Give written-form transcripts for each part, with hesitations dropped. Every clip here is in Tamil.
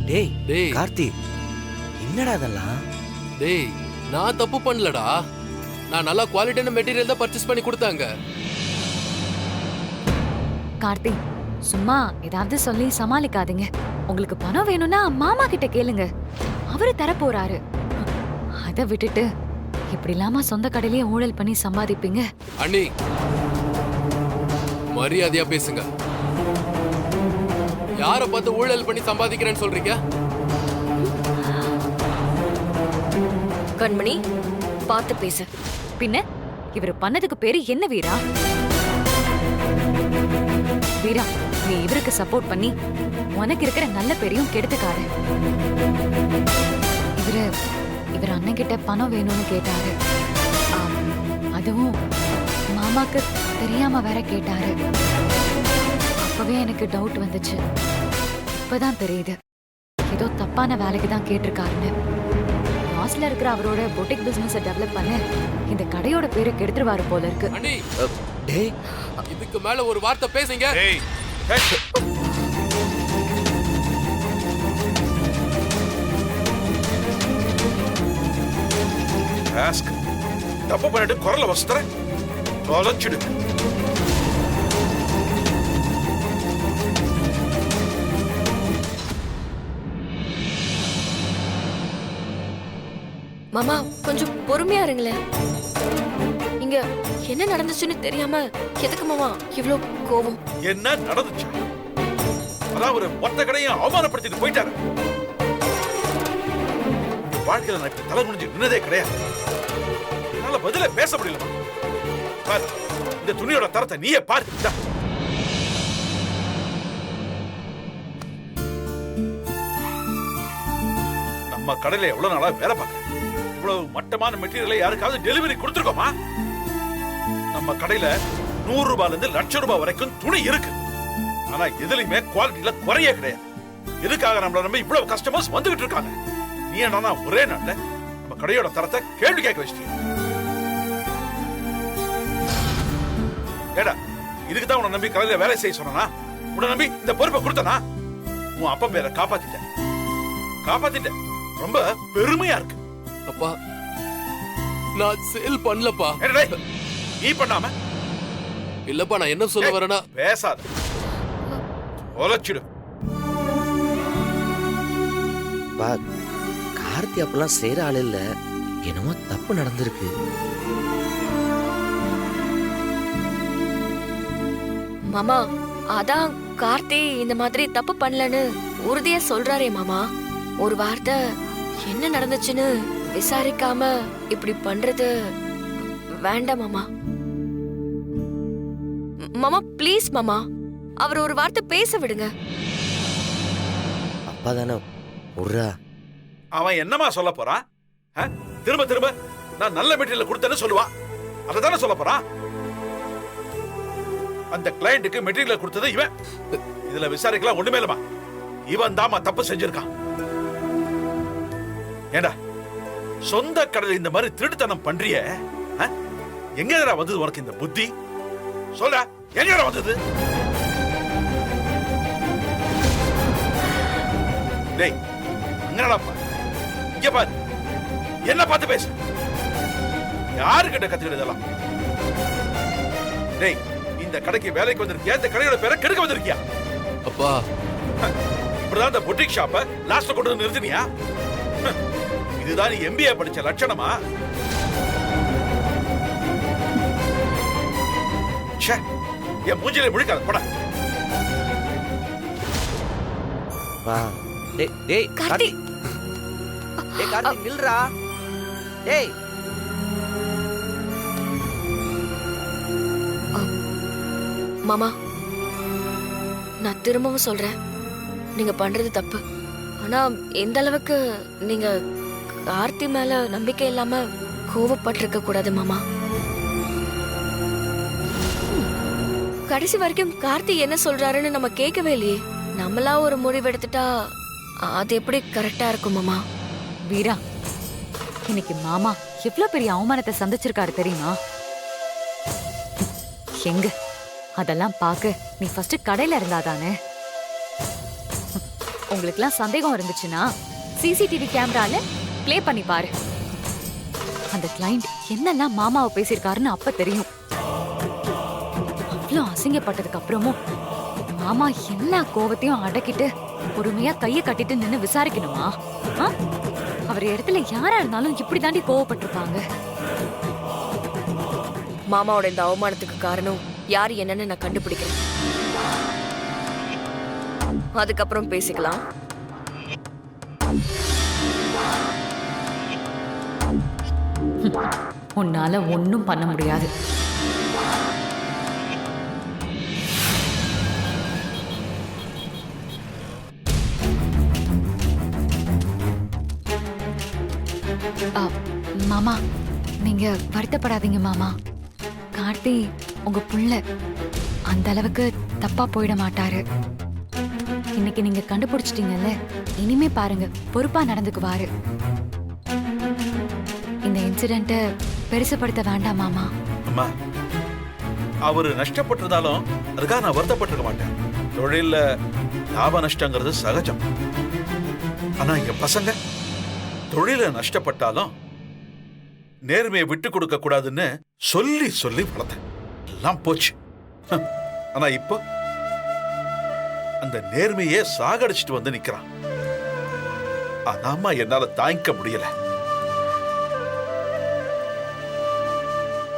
டேய் டேய் கார்த்தி, என்னடா அதெல்லாம்? டேய் நான் தப்பு பண்ணலடா. நான் நல்லா குவாலிட்டியான மெட்டீரியல் தான் பர்ச்சேஸ் பண்ணி கொடுத்தாங்க. கார்த்தி, சும்மா ஏதாவது சொல்லி சமாளிக்காதீங்க. உங்களுக்கு பணம் வேணும்னா மாமா கிட்ட கேளுங்க, அவரு தர போறாரு. அதை விட்டுட்டு இப்படி இல்லாம சொந்த கடையிலேயே ஊழல் பண்ணி சம்பாதிப்பீங்க. அண்ணி மரியாதையா பேசுங்க. யார பார்த்து ஊழல் பண்ணி சம்பாதிக்கிறேன்னு சொல்றீங்க? கண்மணி, பார்த்து பேசு. பின்ன இவரு பண்ணதுக்கு பேரு என்ன வீரா? வீரா, நீ இவருக்கு சப்போர்ட் பண்ணி உனக்கு இருக்கிற நல்ல பேரையும் கெடுத்துக்காரு. இவர் அண்ணன் கிட்ட பணம் வேணும்னு கேட்டாரு. அதுவும் மாமாக்கு தெரியாம வேற கேட்டாரு. அப்பவே எனக்கு டவுட் வந்துச்சு. இப்பதான் தெரியுது ஏதோ தப்பான வேலைக்கு தான் கேட்டிருக்காருன்னு. மாஸ்ல இருக்கிற அவரோட பொட்டிக் பிசினஸ் டெவலப் பண்ண இந்த கடையோட பேரை கெடுத்துருவாரு போல இருக்கு. அண்ணி டேய், இதுக்கு மேல ஒரு வார்த்தை பேசுங்க. தப்பு பண்ணிட்டு குரல வசத்துற தொலைச்சிடு. மாமா, கொஞ்சம் பொறுமையா இருங்களேன். இங்க என்ன நடந்துச்சுன்னு தெரியாம எதுக்கு மாமா இவ்ளோ கோவம்? என்ன நடந்துச்சு? அதான் ஒரு மொத்த கடையும் அவமானப்படுத்திட்டு போயிட்டாரு. வாழ்க்கையில நான் தலை குனிஞ்சு நின்னதே கிடையாது. என்னால பதில பேச முடியல. பாரு, இந்த துணியோட தரத்தை நீயே பாரு. நம்ம கடையில எவ்வளவு நாளா வேலை பார்க்க இவ்வளவு மட்டமான மெட்டீரியலை யாருக்காவது டெலிவரி கொடுத்துருக்கோமா? நம்ம கடையில 100 ரூபாயில இருந்து லட்சம் ரூபாய் வரைக்கும் துணி இருக்கு. ஆனா எதுலயுமே குவாலிட்டியில குறைய கிடையாது. எதுக்காக நம்மள நம்ம இவ்வளவு கஸ்டமர்ஸ் வந்துகிட்டு இருக்காங்க? நீ என்ன ஒரே நாள்ல நம்ம கடையோட தரத்தை கேள்வி கேட்க வச்சிட்டீங்க. ஏடா, இதுக்கு தான் உன்னை நம்பி கடையில வேலை செய்ய சொன்னா? உன்னை நம்பி இந்த பொறுப்பை கொடுத்தனா? உன் அப்பா பேரை காப்பாத்திட்ட. ரொம்ப பெருமையா இருக்கு. அப்பா, நான் சேல் பண்ணலப்பா. நீ பண்ணாம? இல்லப்பா, நான் என்ன சொல்ல வரேன்னா, பேசாத, ஒலச்சிடு. பா, கார்த்தி அப்பெல்லாம் செய்யற ஆள் இல்ல. என்னமோ தப்பு நடந்திருக்கு. மாமா, அதான் கார்த்தி இந்த மாதிரி தப்பு பண்ணலன்னு உறுதியா சொல்றாரே மாமா. ஒரு வார்த்தை என்ன நடந்துச்சுன்னு விசாரிக்காம இப்படி பண்றது வேண்டாம் மாமா. மாமா ப்ளீஸ் மாமா, அவர் ஒரு வார்த்தை பேச விடுங்க. அப்பா தானே உர்ரா. அவன் என்னமா சொல்ல போறான்? திரும்ப திரும்ப நான் நல்ல மெட்டீரியல் கொடுத்தேன்னு சொல்லுவான். அததானே சொல்ல போறான். அந்த கிளையண்ட்டுக்கு மெட்டீரியல் கொடுத்தது இவன். இதுல விசாரிக்கலாம் ஒண்ணுமே இல்லமா. இவன் தாமா தப்பு செஞ்சிருக்கான். ஏண்டா, சொந்த கடையில் இந்த மாதிரி திருட்டுத்தனம் பண்றிய? எங்கடா வந்தது உனக்கு இந்த புத்தி? சொல்ல, எங்கடா வந்தது? டேய், அங்கடா பாரு, இங்க பாரு, என்ன பார்த்து பேசு. யாரு கிட்ட கத்துக்கிட்டு இதெல்லாம்? டேய், இந்த கடைக்கு வேலைக்கு வந்திருக்கியா? இந்த கடையோட பேரை கெடுக்க வந்திருக்கியா? அப்பா, இப்படிதான் இந்த பொட்டிக் ஷாப்பை லாஸ்ட்ல கொண்டு வந்து நிறுத்தினியா? இதுதான் நீ MBA படிச்ச லட்சணமா? என் மூஞ்சிலே முழிக்காத, போடா. டேய் கார்த்தி, டேய் கார்த்தி, நில்றா. டேய், மாமா, நான் திரும்பவும் சொல்றேன், நீங்க பண்றது தப்பு. ஆனா எந்த அளவுக்கு நீங்க கார்த்தி மேல நம்பிக்கை இல்லாம கோவப்பட்டிருக்க கூடாது மாமா. கடைசி வரைக்கும் கார்த்தி என்ன சொல்றாருன்னு நம்ம கேட்கவே இல்லையே. நம்மளா ஒரு முடிவு எடுத்துட்டா அது எப்படி கரெக்டா இருக்கும் மாமா? வீரா, இன்னைக்கு மாமா எவ்வளவு பெரிய அவமானத்தை சந்திச்சிருக்காரு தெரியுமா? எங்க அதெல்லாம் பாக்க நீ ஃபர்ஸ்ட் கடையில இருந்தாதானே? உங்களுக்குலாம் சந்தேகம் இருந்துச்சுன்னா சிசிடிவி கேமரால ப்ளே பண்ணி பாரு. அந்த கிளைண்ட் என்னெல்லாம் மாமாவை பேசியிருக்காருன்னு அப்ப தெரியும். அவ்வளோ அசிங்கப்பட்டதுக்கு அப்புறமும் மாமா எல்லா கோவத்தையும் அடக்கிட்டு பொறுமையா கைய கட்டிட்டு நின்னு விசாரிக்கணுமா? ஆ? அவர் இடத்துல யாரா இருந்தாலும் இப்படி தாண்டி கோவப்பட்டிருப்பாங்க. மாமாவோட இந்த அவமானத்துக்கு காரணம் யார் என்னன்னு நான் கண்டுபிடிக்கிறேன். அதுக்கப்புறம் பேசிக்கலாம். உன்னால ஒன்னும் பண்ண முடியாது. மாமா, நீங்க வருத்தப்படாதீங்க மாமா. கார்த்தி உங்க புள்ள அந்த அளவுக்கு தப்பா போயிட மாட்டாரு. இன்னைக்கு நீங்க கண்டுபிடிச்சிட்டீங்கல்ல, இனிமே பாருங்க பொறுப்பா நடந்துக்குவாரு. இந்த இன்சிடென்ட்ட பெருசுபடுத்த வேண்டாம் மாமா. அம்மா, அவரு நஷ்டப்பட்டிருந்தாலும் அதுக்காக நான் வருத்தப்பட்டிருக்க மாட்டேன். தொழில லாப நஷ்டங்கிறது சகஜம். ஆனா என் பசங்க தொழில நஷ்டப்பட்டாலும் நேர்மையை விட்டு கொடுக்க கூடாதுன்னு சொல்லி சொல்லி வளர்த்தேன். எல்லாம் போச்சு. ஆனா இப்போ அந்த நேர்மையே சாகடிச்சிட்டு வந்து நிக்கிறான். அதாம்மா என்னால தாங்கிக்க முடியல.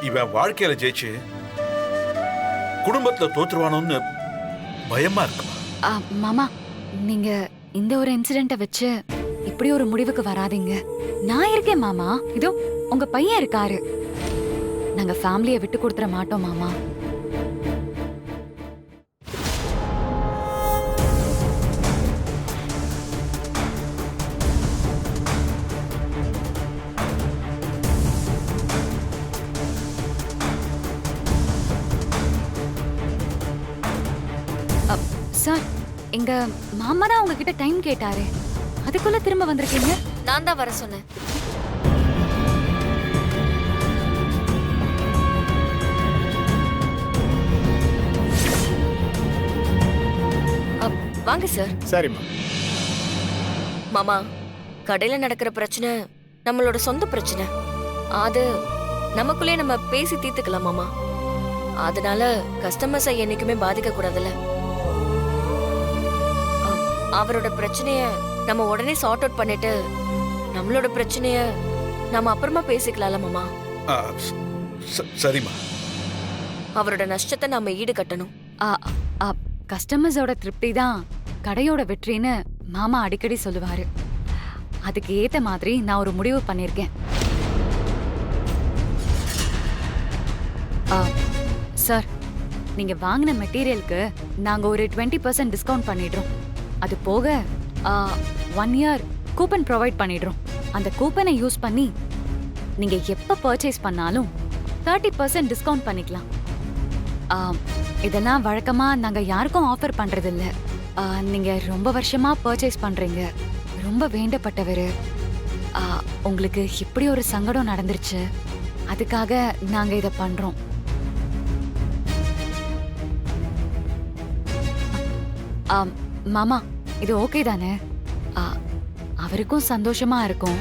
இவன் வாழ்க்கையில ஜெயிச்சு குடும்பத்துல தோத்துருவானோன்னு பயமா இருக்குமா? மாமா, நீங்க இந்த ஒரு இன்சிடென்ட்ட வச்சு இப்படி ஒரு முடிவுக்கு வராதீங்க. நான் இருக்கேன் மாமா. இதோ உங்க பையன் இருக்காரு. நாங்க ஃபேமிலியை விட்டு கொடுத்துற மாட்டோம் மாமா. சார், எங்க மாமா தான் உங்ககிட்ட டைம் கேட்டாரு. அதுக்குள்ள திரும்ப வந்திருக்கீங்க. நான் தான் வர சொன்னேன். வாங்க சார். சரிம்மா. மாமா, கடையில நடக்கிற பிரச்சனை நம்மளோட சொந்த பிரச்சனை. அது நமக்குள்ளே நம்ம பேசி தீர்த்துக்கலாம் மாமா. அதனால கஸ்டமர்ஸை என்னைக்குமே பாதிக்க கூடாதுல்ல. அவரோட பிரச்சனைய நம்ம உடனே சார்ட் அவுட் பண்ணிட்டு நம்மளோட பிரச்சனைய நம்ம அப்புறமா பேசிக்கலாம்ல மாமா. சரிம்மா. அவரோட நஷ்டத்தை நாம ஈடு கட்டணும். கஸ்டமர்ஸோட திருப்தி தான் கடையோட வெற்றின்னு மாமா அடிக்கடி சொல்லுவாரு. அதுக்கு ஏத்த மாதிரி நான் ஒரு முடிவு பண்ணிருக்கேன். சார், நீங்க வாங்கின மெட்டீரியலுக்கு நாங்க ஒரு 20% டிஸ்கவுண்ட் பண்ணிடுறோம். அது போக 1 இயர் கூப்பன் ப்ரொவைட் பண்ணிடுறோம். அந்த கூப்பனை யூஸ் பண்ணி நீங்க எப்ப பர்ச்சேஸ் பண்ணாலும் 30% டிஸ்கவுண்ட் பண்ணிக்கலாம். இதெல்லாம் வழக்கமா நாங்க யாருக்கும் ஆஃபர் பண்றது இல்ல. நீங்க ரொம்ப வருஷமா பர்ச்சேஸ் பண்றீங்க, ரொம்ப வேண்டப்பட்டவரு. உங்களுக்கு இப்படி ஒரு சங்கடம் நடந்துருச்சு, அதுக்காக நாங்க இத பண்றோம். மாமா, இது ஓகே தானே? அவருக்கும் சந்தோஷமா இருக்கும்,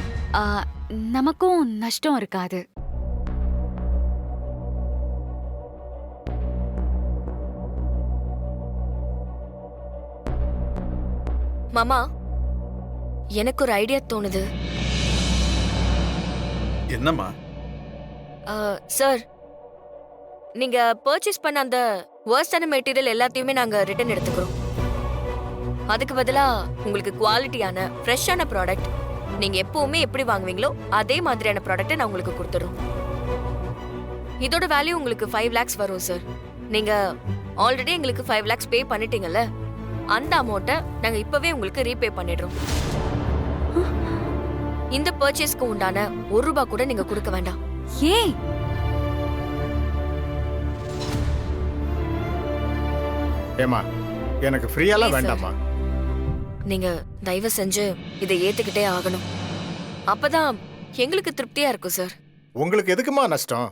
நமக்கும் நஷ்டம் இருக்காது. மாமா, எனக்கு ஒரு ஐடியா தோணுது. என்னம்மா? சார், நீங்க பர்ச்சேஸ் பண்ண அந்த வர்ஸ்டான மெட்டீரியல் எல்லாத்தையுமே நாங்க ரிட்டர்ன் எடுத்துக்கிறோம். அதுக்கு பதிலா உங்களுக்கு குவாலிட்டியான ஃப்ரெஷ்ஷான ப்ராடக்ட், நீங்க எப்பவுமே எப்படி வாங்குவீங்களோ அதே மாதிரியான ப்ராடக்ட்டை நான் உங்களுக்கு கொடுத்துறோம். இதோட வேல்யூ உங்களுக்கு 5 lakhs வரும் சார். நீங்க ஆல்ரெடி எங்களுக்கு 5 lakhs பே பண்ணிட்டீங்கல்ல, அந்த அமௌண்ட்டை நாங்க இப்பவே உங்களுக்கு ரீபே பண்ணிடுறோம். இந்த பர்ச்சேஸ்க்கு உண்டான 1 ரூபாய் கூட நீங்க கொடுக்க வேண்டாம். ஏன்? ஏமா, எனக்கு ஃப்ரீயாலாம் வேண்டாமா. நீங்க தயவு செஞ்சு இதை ஏத்துக்கிட்டே ஆகணும். அப்பதான் எங்களுக்கு திருப்தியா இருக்கும் சார். உங்களுக்கு எதுக்குமா நஷ்டம்?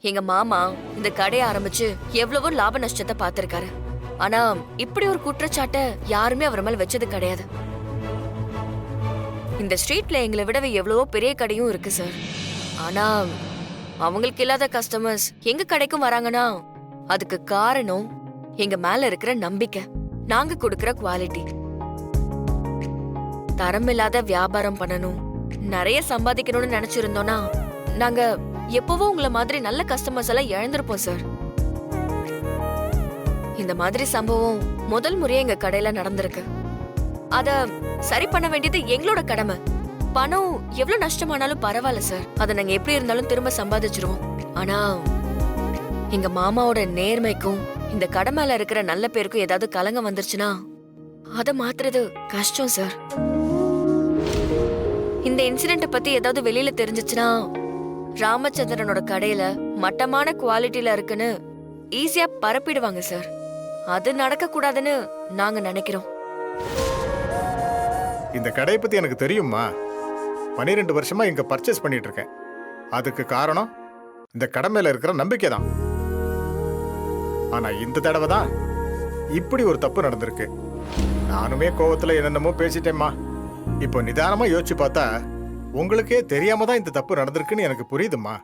எங்க மாமா இந்த கடையை ஆரம்பிச்சு எவ்வளவோ லாப நஷ்டத்தை பார்த்திருக்காரு. ஆனா இப்படி ஒரு குற்றச்சாட்டை யாருமே அவர் மேல வச்சது கிடையாது. இந்த ஸ்ட்ரீட்ல எங்களை விடவே எவ்வளவோ பெரிய கடையும் இருக்கு சார். ஆனா அவங்களுக்கு இல்லாத கஸ்டமர்ஸ் எங்க கடைக்கும் வராங்கன்னா அதுக்கு காரணம் எங்க மேல இருக்கிற நம்பிக்கை, நாங்க கொடுக்கிற குவாலிட்டி. தரமில்லாத வியாபாரம் பண்ணணும், நிறைய சம்பாதிக்கணும்னு நினைச்சிருந்தோம்னா நாங்க எப்பவோ உங்களை மாதிரி நல்ல கஸ்டமர்ஸ் எல்லாம் இழந்திருப்போம் சார். இந்த மாதிரி சம்பவம் முதல் முறையா எங்க கடையில நடந்திருக்கு. அத சரி பண்ண வேண்டியது எங்களோட கடமை. பணம் எவ்வளவு நஷ்டமானாலும் பரவாயில்ல சார், அதை நாங்க எப்படி இருந்தாலும் திரும்ப சம்பாதிச்சிருவோம். ஆனா எங்க மாமாவோட நேர்மைக்கும் இந்த கடை மேல இருக்கிற நல்ல பேருக்கும் ஏதாவது கலங்கம் வந்துருச்சுன்னா அதை மாத்துறது கஷ்டம் சார். இந்த இன்சிடென்ட் பத்தி ஏதாவது வெளியில தெரிஞ்சிச்சுன்னா ராமச்சந்திரனோட கடையில மட்டமான குவாலிட்டியில இருக்குன்னு ஈஸியா பரப்பிடுவாங்க சார். அது நடக்க கூடாதுன்னு நாங்க நினைக்கிறோம். இந்த கடையை பத்தி எனக்கு தெரியுமா. 12 வருஷமா இங்க பர்ச்சேஸ் பண்ணிட்டு இருக்கேன். அதுக்கு காரணம் இந்த கடை மேல இருக்கிற நம்பிக்கை தான். ஆனா இந்த தடவை தான் இப்படி ஒரு தப்பு நடந்திருக்கு. நானுமே கோவத்துல என்னென்னமோ பேசிட்டேம்மா. இப்போ நிதானமா யோசிச்சு பார்த்தா உங்களுக்கே தெரியாம தான் இந்த தப்பு நடந்திருக்குன்னு எனக்கு புரியுதும்மா.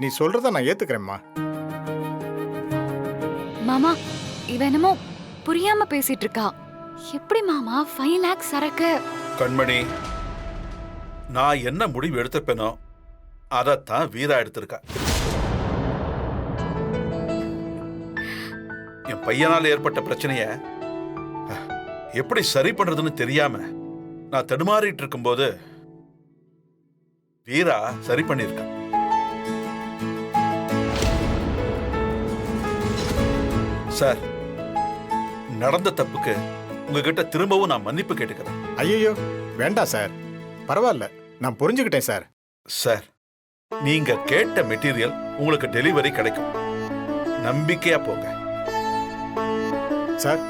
நீ சொல்றத நான் ஏத்துக்கிறேம்மா. மாமா, இவ என்னமோ புரியாம பேசிட்டு இருக்கா. எப்படி மாமா 5 lakhs சரக்கு? கண்மணி, நான் என்ன முடிவு எடுத்திருப்பேனோ அதத்தான் வீரா எடுத்திருக்கா. என் பையனால் ஏற்பட்ட பிரச்சனைய எப்படி சரி பண்றதுன்னு தெரியாம நான் தடுமாறிட்டு இருக்கும்போது வீரா சரி பண்ணிருக்க. சார், நடந்த தப்புக்கு உங்ககிட்ட திரும்பவும் நான் மன்னிப்பு கேட்டுக்கிறேன். ஐயோ வேண்டாம் சார், பரவாயில்ல, நான் புரிஞ்சுக்கிட்டேன் சார். சார், நீங்க கேட்ட மெட்டீரியல் உங்களுக்கு டெலிவரி கிடைக்கும். நம்பிக்கையா போங்க சார்.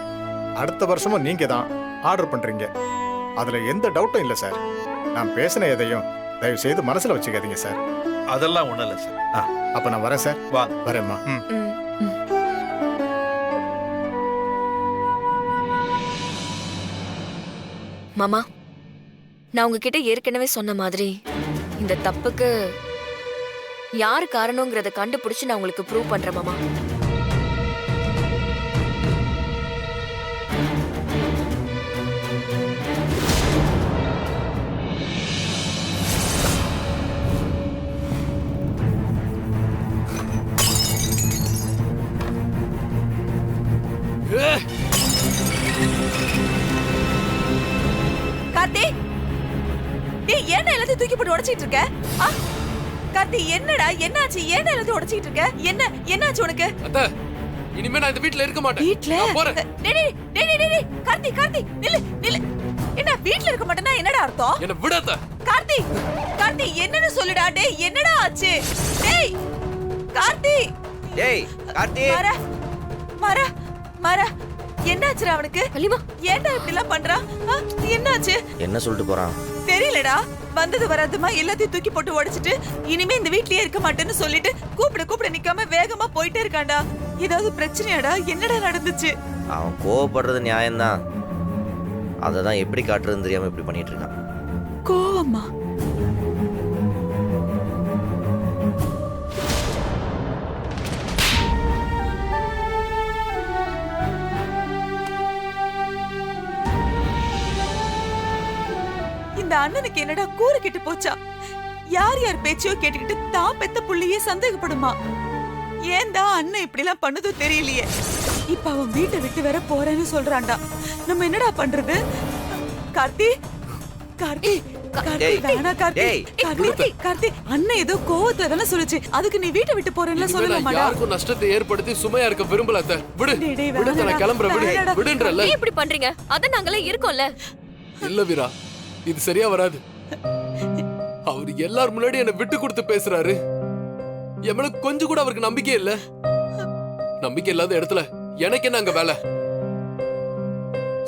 அடுத்த வருஷமும் நீங்க தான் ஆர்டர் பண்றீங்க, அதுல எந்த டவுட்டும் இல்லை சார். நான் பேசின எதையும் தயவு செய்து மனசுல வச்சுக்காதீங்க சார். அதெல்லாம் ஒண்ணும் இல்லை சார். அப்ப நான் வரேன் சார். வாங்க. வரேம்மா. மாமா, நான் உங்ககிட்ட ஏற்கனவே சொன்ன மாதிரி இந்த தப்புக்கு யாரு காரணங்கிறத கண்டுபிடிச்சு நான் உங்களுக்கு ப்ரூவ் பண்றேன் மாமா. கார்த்தி, டேய் ஏன்டா எல்லாத்தையும் தூக்கி போட்டு உடைச்சிட்டு இருக்க? கார்த்தி, என்னடா என்னாச்சு? ஏன்டா எல்லாத்தையும் உடைச்சிட்டு இருக்க? என்னாச்சு உனக்கு? அத்தை, இனிமே நான் இந்த வீட்ல இருக்க மாட்டேன். வீட்ல? நான் போறேன். டேய் கார்த்தி நில்லு. என்ன வீட்ல இருக்க மாட்டேன்னா என்னடா அர்த்தம்? என்ன விடு அத்தை. கார்த்தி என்னன்னு சொல்லுடா. டேய் என்னடா ஆச்சு? டேய் கார்த்தி. டேய் கார்த்தி, மாரா என்னாச்சுடா அவனுக்கு? கலிமா, ஏன்டா இப்படி எல்லாம் பண்றான்? என்னாச்சு? என்ன சொல்லிட்டு போறான் தெரியலடா. வந்தது வராதுமா எல்லாத்தையும் தூக்கி போட்டு உடைச்சிட்டு இனிமே இந்த வீட்லயே இருக்க மாட்டேன்னு சொல்லிட்டு கூப்பிட நிக்காம வேகமா போயிட்டே இருக்கான்டா. ஏதாவது பிரச்சனையாடா? என்னடா நடந்துச்சு? அவன் கோவப்படுறது நியாயம்தான். அதை தான் எப்படி காட்டுறதுன்னு தெரியாம இப்படி பண்ணிட்டு இருக்கான். கோவமா? இந்த அண்ணனுக்கு என்னடா கூறு கிட்டு போச்சா? யார் பேச்சையோ கேட்டுக்கிட்டு தான் பெத்த புள்ளையே சந்தேகப்படுமா? ஏன்டா அண்ணன் இப்படி எல்லாம் பண்ணதோ தெரியலையே. இப்ப அவன் வீட்டை விட்டு வேற போறேன்னு சொல்றான்டா. நம்ம என்னடா பண்றது? கார்த்தி வேணா கார்த்தி, அண்ணன் ஏதோ கோவத்துல தானே சொல்லுச்சு. அதுக்கு நீ வீட்டை விட்டு போறேன்னு சொல்லலாமாடா? யாருக்கும் நஷ்டத்தை ஏற்படுத்தி சுமையா இருக்க விரும்பல அத்தை. விடு, நான் கிளம்புறேன். விடுன்றல. ஏன் இப்படி பண்றீங்க? அத நாங்களே இருக்கோம்ல. இல்ல வீரா, இது சரியா வராது. அவர் எல்லார் முன்னாடி என்ன விட்டு கொடுத்து பேசுறாரு. என் மேல கொஞ்சம் கூட அவருக்கு நம்பிக்கை இல்ல. நம்பிக்கை இல்லாத இடத்துல எனக்கு என்ன அங்க வேலை?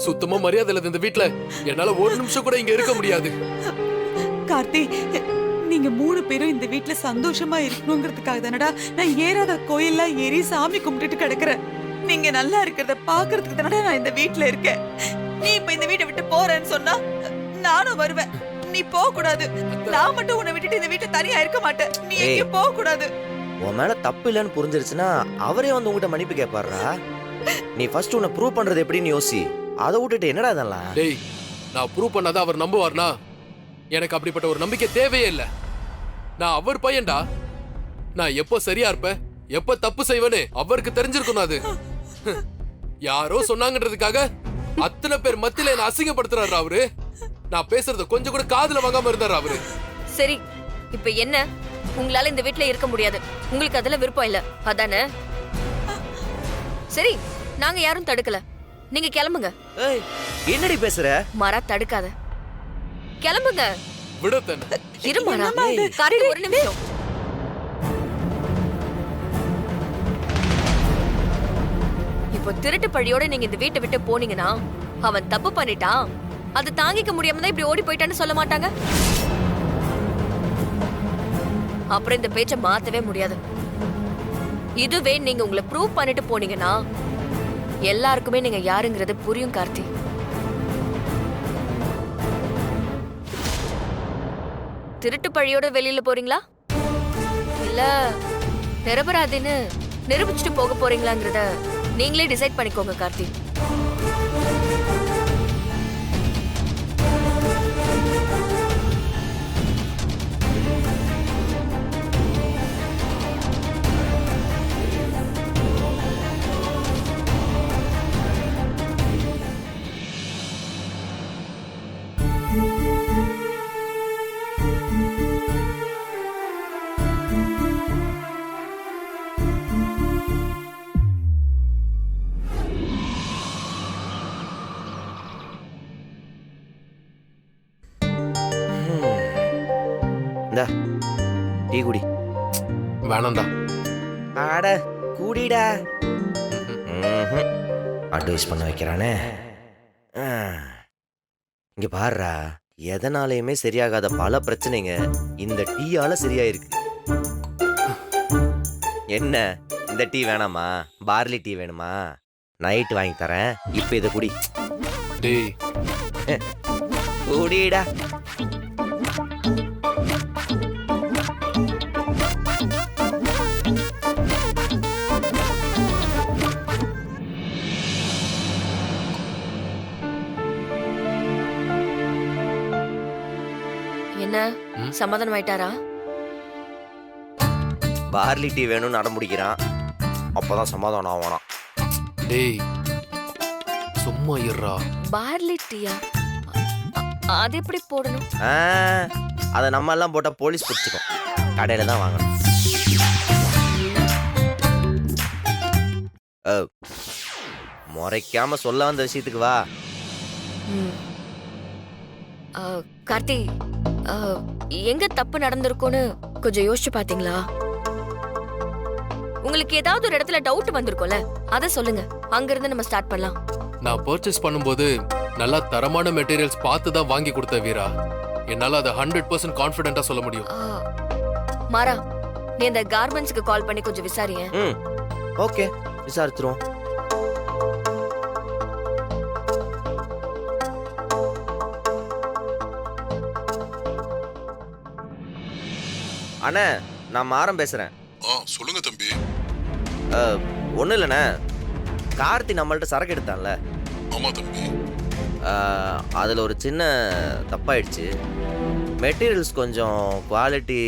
சுத்தமா மரியாதை இல்லாத இந்த வீட்ல என்னால ஒரு நிமிஷம் கூட இங்க இருக்க முடியாது. கார்த்தி, நீங்க 3 பேரும் இந்த வீட்ல சந்தோஷமா இருக்கணுங்கிறதுக்காக தானடா நான் ஏறாத கோயில்லாம் ஏறி சாமி கும்பிட்டுட்டு கிடக்குறேன். நீங்க நல்லா இருக்கிறத பாக்குறதுக்கு தானடா நான் இந்த வீட்ல இருக்கேன். நீ இப்ப இந்த வீட்டை விட்டு போறேன்னு சொன்னா நானும் வருவேன். நீ போக கூடாது. நான் மட்டும் உன்னை விட்டுட்டு இந்த வீட்டை தனியா இருக்க மாட்டேன். நீ எங்கேயும் போக கூடாது. உன் மேல தப்பு இல்லைன்னு புரிஞ்சிருச்சுன்னா அவரே வந்து உங்ககிட்ட மன்னிப்பு கேட்பாருடா. நீ ஃபர்ஸ்ட் உன்னை ப்ரூவ் பண்றது எப்படின்னு யோசி. அதை விட்டுட்டு என்னடா இதெல்லாம்? டேய், நான் ப்ரூவ் பண்ணாதான் அவர் நம்புவார்னா? எனக்கு அப்படிப்பட்ட ஒரு நம்பிக்கை தேவையே இல்லை. நான் அவர் பையன்டா. நான் எப்போ சரியா இருப்பேன், எப்போ தப்பு செய்வேன்னு அவருக்கு தெரிஞ்சிருக்கணும். அது யாரோ சொன்னாங்கன்றதுக்காக அத்தனை பேர் மத்தியில என்ன அசிங்கப்படுத்துறாரு அவரு. நான் பேசுறத கொஞ்சம் கூட காதுல வாங்காம இருந்தாரு அவரு. சரி, இப்ப என்ன? உங்களால இந்த வீட்ல இருக்க முடியாது. உங்களுக்கு அதுல விருப்பம் இல்ல, அதானே? சரி, நாங்க யாரும் தடுக்கல. நீங்க கிளம்புங்க. ஏய், என்னடி பேசுற? மாறா, தடுக்காத. கிளம்புங்க. விடத்தன இரு மாறா. கார்த்தி, ஒரு நிமிஷம். இப்போ திருட்டு பழியோட நீங்க இந்த வீட்டை விட்டு போனீங்கன்னா அவன் தப்பு பண்ணிட்டான், அதை தாங்கிக்க முடியாம தான் இப்படி ஓடி போயிட்டான்னு சொல்ல மாட்டாங்க? அப்புறம் இந்த பேச்சை மாத்தவே முடியாது. இதுவே நீங்க உங்களை ப்ரூவ் பண்ணிட்டு போனீங்கன்னா எல்லாருக்குமே நீங்க யாருங்கிறது புரியும். கார்த்தி, திருட்டு பழியோட வெளியில போறீங்களா இல்ல நிரபராதின்னு நிரூபிச்சுட்டு போக போறீங்களாங்கிறத நீங்களே டிசைட் பண்ணிக்கோங்க. கார்த்தி, இந்தா டீ குடி. வேணாம்டா. ஆட கூடிடா. அட்வைஸ் பண்ண வைக்கிறானே. இங்க பாருடா, எதனாலையுமே சரியாகாத பல பிரச்சனைங்க இந்த டீயால சரியாயிருக்கு. என்ன, இந்த டீ வேணாமா? பார்லி டீ வேணுமா? நைட் வாங்கி தரேன். இப்ப இதை குடி. டேய், குடிடா. என்ன சமாதானம் ஆயிட்டாரா? பார்லி டீ வேணும்னு அடம் பிடிக்கிறான். அப்பதான் சமாதானம் ஆகணும். டேய், சும்மா இருடா. பார்லி டீயா? அது எப்படி போடணும்? அதை நம்ம எல்லாம் போட்டா போலீஸ் பிடிச்சிக்கும். கடையில தான் வாங்கணும். முறைக்காம சொல்ல வந்த விஷயத்துக்கு வா. கார்த்தி, எங்க தப்பு நடந்திருக்கும்னு கொஞ்சம் யோசிச்சு பாத்தீங்களா? உங்களுக்கு ஏதாவது ஒரு இடத்துல டவுட் வந்திருக்கும்ல, அத சொல்லுங்க. அங்க இருந்து நம்ம ஸ்டார்ட் பண்ணலாம். நான் பர்ச்சேஸ் பண்ணும்போது நல்லா தரமான மெட்டீரியல்ஸ் பார்த்து தான் வாங்கி கொடுத்த வீரா. என்னால அதை 100% கான்ஃபிடென்ட்டா சொல்ல முடியும். மாறா, நீ அந்த கார்மெண்ட்ஸ்க்கு கால் பண்ணி கொஞ்சம் விசாரிங்க. ஓகே, விசாரிச்சிரும். அண்ணே, நான் மாறம் பேசுறேன். சொல்லுங்க தம்பி. ஒன்றும் இல்லைண்ணே, கார்த்தி நம்மள்ட்ட சரக்கு எடுத்தான்ல. ஆமா தம்பி. அதில் ஒரு சின்ன தப்பாயிடுச்சு. மெட்டீரியல்ஸ் கொஞ்சம் குவாலிட்டி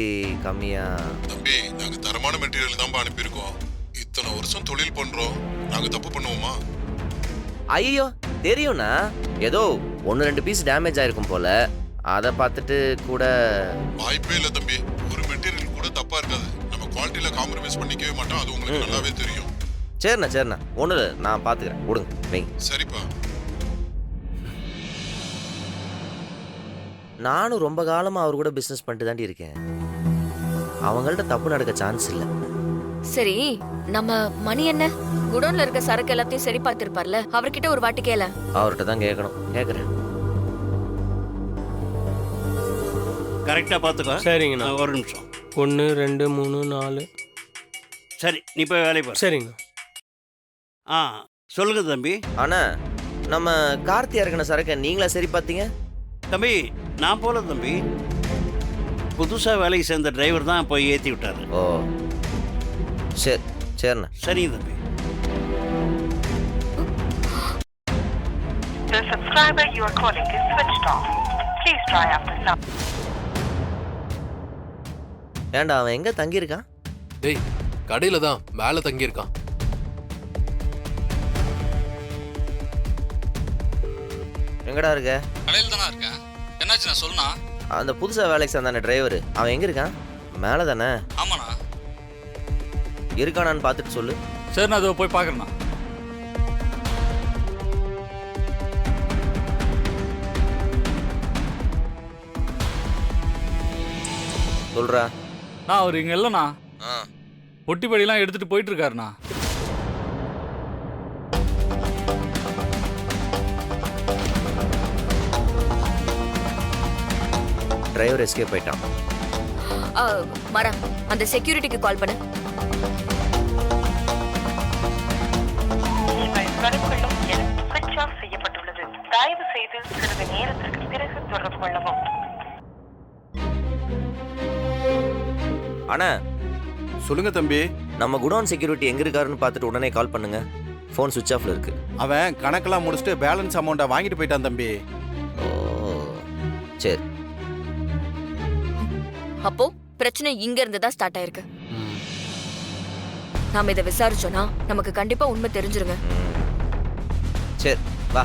கம்மியாக. தம்பி, நாங்க தரமான மெட்டீரியல் தான் அனுப்பியிருக்கோம். இத்தனை வருஷம் தொழில் பண்றோம், நாங்க தப்பு பண்ணுவோமா? ஐயோ, தெரியும்ண்ணா. ஏதோ 1-2 பீஸ் டேமேஜ் ஆயிருக்கும் போல. அதை பார்த்துட்டு கூட. வாய்ப்பே இல்லை தம்பி. ஒரு மெட்டீரியல் கூட தப்பா இருக்காது. நம்ம குவாலிட்டியில காம்ப்ரமைஸ் பண்ணிக்கவே மாட்டோம். அது உங்களுக்கு நல்லாவே தெரியும். சரிண்ணா, ஒன்றும் இல்லை, நான் பார்த்துக்கிறேன். கொடுங்க, வைங்க. சரிப்பா. நானும் ரொம்ப காலமாக அவர் கூட பிஸ்னஸ் பண்ணிட்டு தாண்டி இருக்கேன். அவங்கள்ட்ட தப்பு நடக்க சான்ஸ் இல்லை. சரி, நம்ம மணி என்ன குடோன்ல இருக்க சரக்கு எல்லாத்தையும் சரி பார்த்திருப்பார்ல, அவர்கிட்ட ஒரு வாட்டி கேள. அவர்கிட்ட தான் கேட்கணும். கேட்குறேன். கரெக்டாக பார்த்துக்கோ. சரிங்கண்ணா. ஒரு நிமிஷம். 1 2 3 4. சரி, நீ போய் வேலையை பாரு. சரிங்க. சொல்லுங்க தம்பி. அண்ணா, நம்ம கார்த்தி இறக்கின சரக்கை நீங்களா சரி பார்த்தீங்க? தம்பி நான் போல தம்பி, புதுசா வேலைக்கு சேர்ந்த டிரைவர் தான் போய் ஏத்தி விட்டாரு. ஓ சரி சரிண்ணா. சரிங்க தம்பி. The subscriber you are calling is switched off. Please try after some. ஏன்டா அவன் எங்க தங்கியிருக்கான்? டேய் கடையில தான் மேல தங்கி இருக்கான். எங்கடா இருக்க? கடையில் தானே இருக்கேன். என்னாச்சு நான் சொல்லுண்ணா? அந்த புதுசா வேலைக்கு சேர்ந்தான டிரைவர் அவன் எங்க இருக்கான்? மேல தானே ஆமாண்ணா. இருக்கானான்னு பார்த்துட்டு சொல்லு. சரி நான் அதை போய் பார்க்குறேண்ணா. சொல்றா. நான் அவர் இங்கே இல்லைண்ணா. ஒட்டிப்படியெல்லாம் எடுத்துகிட்டு போயிட்டு இருக்காருண்ணா. டிரைவர் எஸ்கேப் ஆயிட்டான். மரம் அந்த செக்யூரிட்டிக்கு கால் பண்ணு. நீங்கள் கருக்கொள்ளும் எண் switch off செய்யப்பட்டுள்ளது. தயவு செய்து சிறிது நேரத்திற்கு பிறகு தொடர்பு கொள்ளவும். அண்ணா சொல்லுங்க தம்பி. நம்ம குடோன் செக்யூரிட்டி எங்க இருக்காருன்னு பார்த்துட்டு உடனே கால் பண்ணுங்க. ஃபோன் சுவிட்ச் ஆஃப்ல இருக்கு. அவன் கணக்கெல்லாம் முடிச்சுட்டு பேலன்ஸ் அமௌண்ட்டை வாங்கிட்டு போயிட்டான் தம்பி. ஓ சரி. அப்போ பிரச்சனை இங்க இருந்து தான் ஸ்டார்ட் ஆயிருக்கு. நாம இதை விசாரிச்சோம்னா நமக்கு கண்டிப்பா உண்மை தெரிஞ்சிருங்க. சரி வா.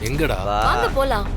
எங்கடா? வாங்க போலாம்.